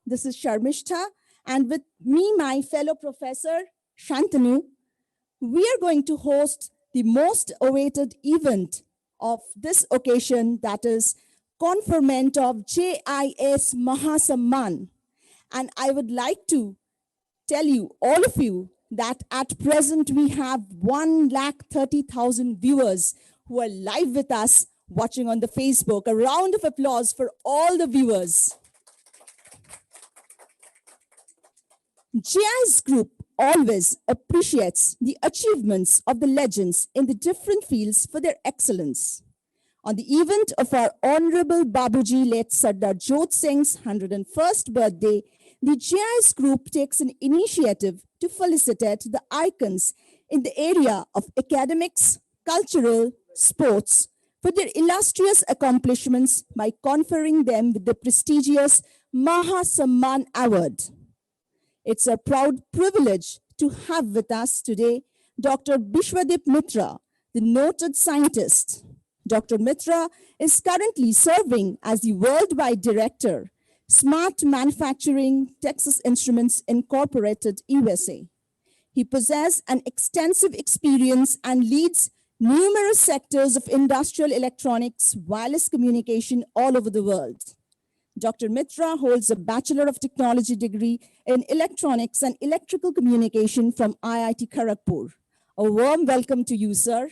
This is Sharmishta, and with me, my fellow professor, Shantanu, we are going to host the most awaited event of this occasion, that is conferment of JIS Mahasamman. And I would like to tell you, all of you, that at present we have 130,000 viewers who are live with us watching on the Facebook. A round of applause for all the viewers. JIS Group always appreciates the achievements of the legends in the different fields for their excellence. On the event of our Honorable Babuji late Sardar Jodh Singh's 101st birthday, the JIS Group takes an initiative to felicitate the icons in the area of academics, cultural, sports for their illustrious accomplishments by conferring them with the prestigious Mahasamman Award. It's a proud privilege to have with us today Dr. Bishwadip Mitra, the noted scientist. Dr. Mitra is currently serving as the worldwide director, Smart Manufacturing Texas Instruments Incorporated, USA. He possesses an extensive experience and leads numerous sectors of industrial electronics, wireless communication all over the world. Dr. Mitra holds a Bachelor of Technology degree in Electronics and Electrical Communication from IIT Kharagpur. A warm welcome to you, sir.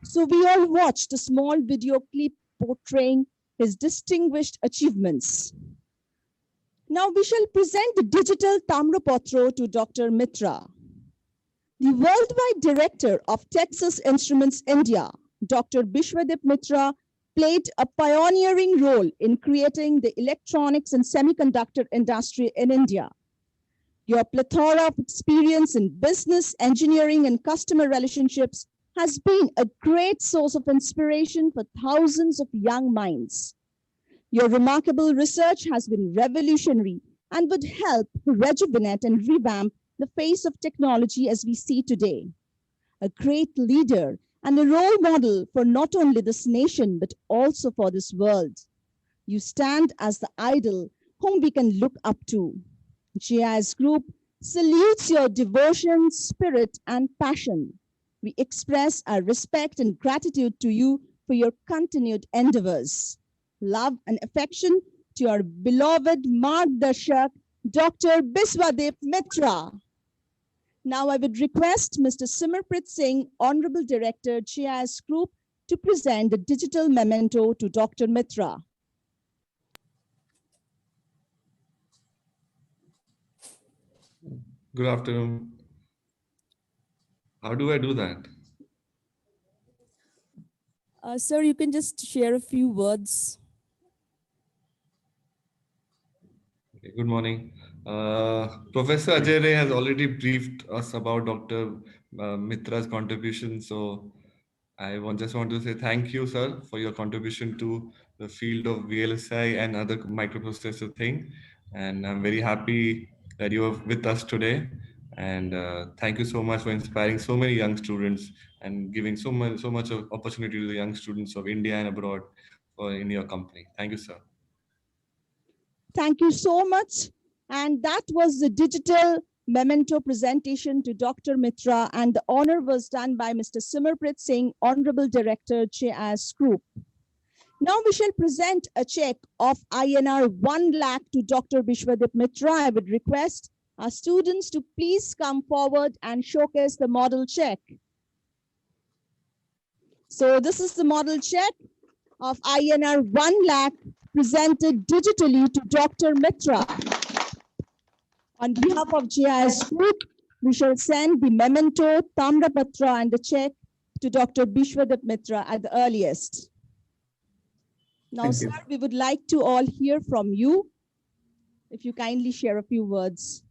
So we all watched a small video clip portraying his distinguished achievements. Now we shall present the digital Tamropatro to Dr. Mitra. The worldwide director of Texas Instruments India, Dr. Bishwadip Mitra, played a pioneering role in creating the electronics and semiconductor industry in India. Your plethora of experience in business, engineering, and customer relationships has been a great source of inspiration for thousands of young minds. Your remarkable research has been revolutionary and would help rejuvenate and revamp the face of technology as we see today. A great leader and a role model for not only this nation, but also for this world. You stand as the idol whom we can look up to. JIS Group salutes your devotion, spirit, and passion. We express our respect and gratitude to you for your continued endeavors. Love and affection to your beloved Margdarshak, Dr. Bishwadip Mitra. Now I would request Mr. Simarprit Singh, Honorable Director, JIS Group, to present the digital memento to Dr. Mitra. Good afternoon. How do I do that? Sir, you can just share a few words. Okay, good morning. Professor Ajay Ray has already briefed us about Dr. Mitra's contribution. So I just want to say thank you, sir, for your contribution to the field of VLSI and other microprocessor thing. And I'm very happy that you are with us today. And thank you so much for inspiring so many young students and giving so much of opportunity to the young students of India and abroad in your company. Thank you, sir. Thank you so much. And that was the digital memento presentation to Dr. Mitra, and the honor was done by Mr. Simarprit Singh, Honorable Director, JIS Group. Now we shall present a check of INR 1 lakh to Dr. Bishwadip Mitra. I would request our students to please come forward and showcase the model check. So this is the model check of INR 1 lakh presented digitally to Dr. Mitra. On behalf of JIS Group, we shall send the memento, Tamrapatra, and the check to Dr. Bishwadeep Mitra at the earliest. Now, Thank sir, you. we would like to all hear from you. If you kindly share a few words.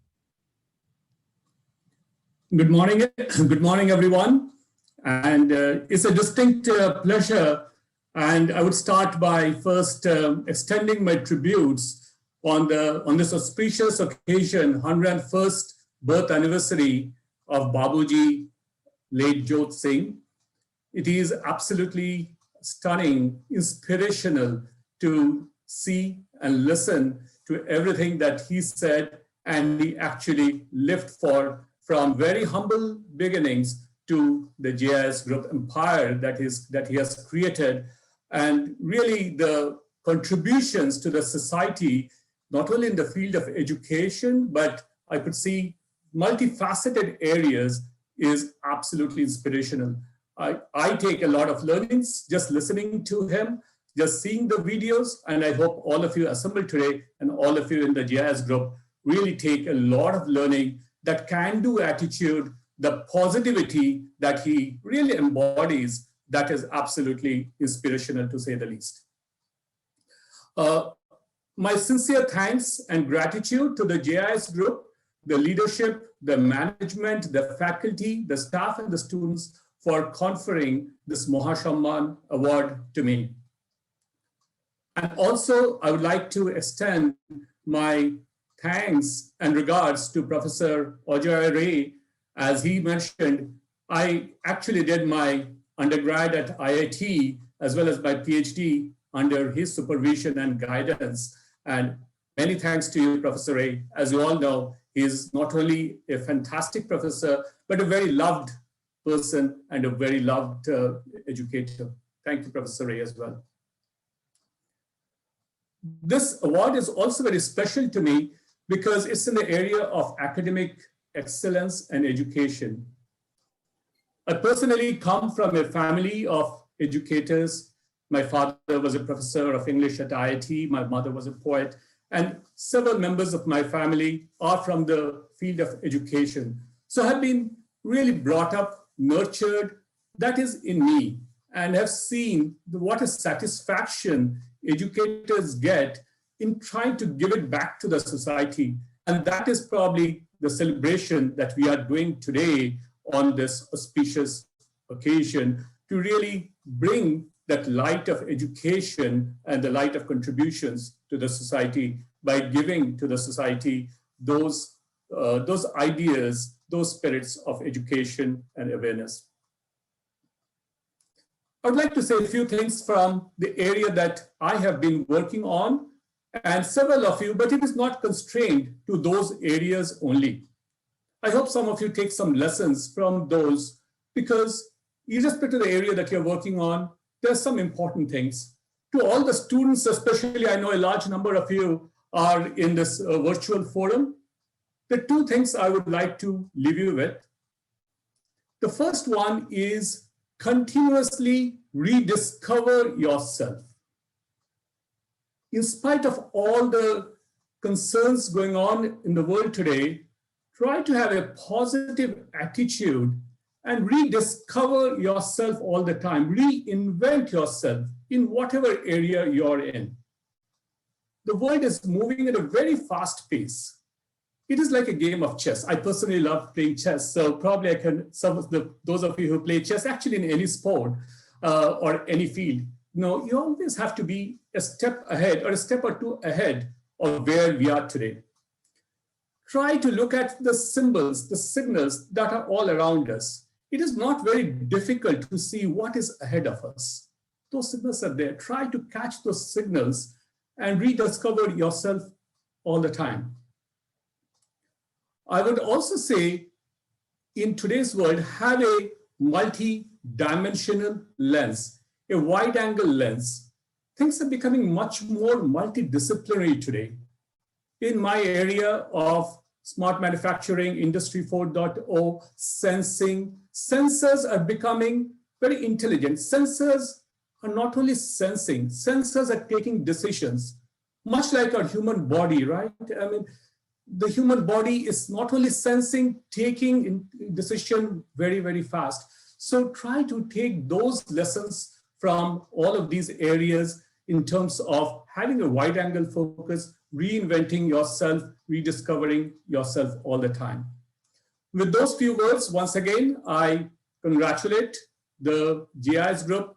Good morning. Good morning, everyone. And it's a distinct pleasure. And I would start by first extending my tributes on this auspicious occasion, 101st birth anniversary of Babuji, late Jot Singh. It is absolutely stunning, inspirational to see and listen to everything that he said and he actually lived for, from very humble beginnings to the JIS Group empire that he has created, and really the contributions to the society, not only in the field of education, but I could see multifaceted areas, is absolutely inspirational. I take a lot of learnings just listening to him, just seeing the videos, and I hope all of you assembled today and all of you in the JIS Group really take a lot of learning. That can-do attitude, the positivity that he really embodies, that is absolutely inspirational to say the least. My sincere thanks and gratitude to the JIS Group, the leadership, the management, the faculty, the staff, and the students for conferring this Mahashamman Award to me. And also, I would like to extend my thanks and regards to Professor Ajay Ray. As he mentioned, I actually did my undergrad at IIT as well as my PhD under his supervision and guidance. And many thanks to you, Professor Ray. As you all know, he is not only a fantastic professor, but a very loved person and a very loved educator. Thank you, Professor Ray, as well. This award is also very special to me because it's in the area of academic excellence and education. I personally come from a family of educators. My father was a professor of English at IIT. My mother was a poet. And several members of my family are from the field of education. So I've been really brought up, nurtured, that is in me, and have seen what a satisfaction educators get in trying to give it back to the society. And that is probably the celebration that we are doing today on this auspicious occasion, to really bring that light of education and the light of contributions to the society by giving to the society those ideas, those spirits of education and awareness. I would like to say a few things from the area that I have been working on, and several of you, but it is not constrained to those areas only. I hope some of you take some lessons from those, because irrespective of the area that you're working on, there's some important things. To all the students, especially, I know a large number of you are in this virtual forum. The two things I would like to leave you with. The first one is continuously rediscover yourself. In spite of all the concerns going on in the world today, try to have a positive attitude and rediscover yourself all the time. Reinvent yourself in whatever area you're in. The world is moving at a very fast pace. It is like a game of chess. I personally love playing chess, so probably I can, those of you who play chess, actually in any sport or any field, you always have to be a step ahead or a step or two ahead of where we are today. Try to look at the symbols, the signals that are all around us. It is not very difficult to see what is ahead of us. Those signals are there. Try to catch those signals and rediscover yourself all the time. I would also say, in today's world, have a multi-dimensional lens, a wide-angle lens. Things are becoming much more multidisciplinary today. In my area of smart manufacturing, Industry 4.0, sensing, sensors are becoming very intelligent. Sensors are not only sensing, sensors are taking decisions, much like our human body, right? I mean, the human body is not only sensing, taking decision very, very fast. So try to take those lessons from all of these areas in terms of having a wide angle focus, reinventing yourself, rediscovering yourself all the time. With those few words, once again, I congratulate the GIS group.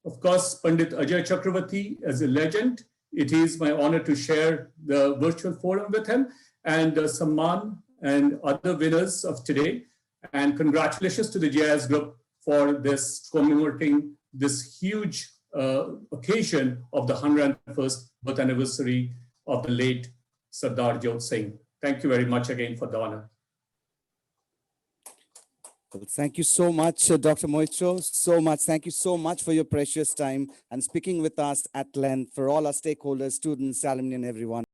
Of course, Pandit Ajay Chakravarti as a legend. It is my honor to share the virtual forum with him, and Samman and other winners of today. And congratulations to the GIS group for this commemorating this huge occasion of the 101st birth anniversary of the late Sardar Jot Singh. Thank you very much again for the honor. Well, thank you so much, Dr. Moitro, so much. Thank you so much for your precious time and speaking with us at length for all our stakeholders, students, alumni, and everyone.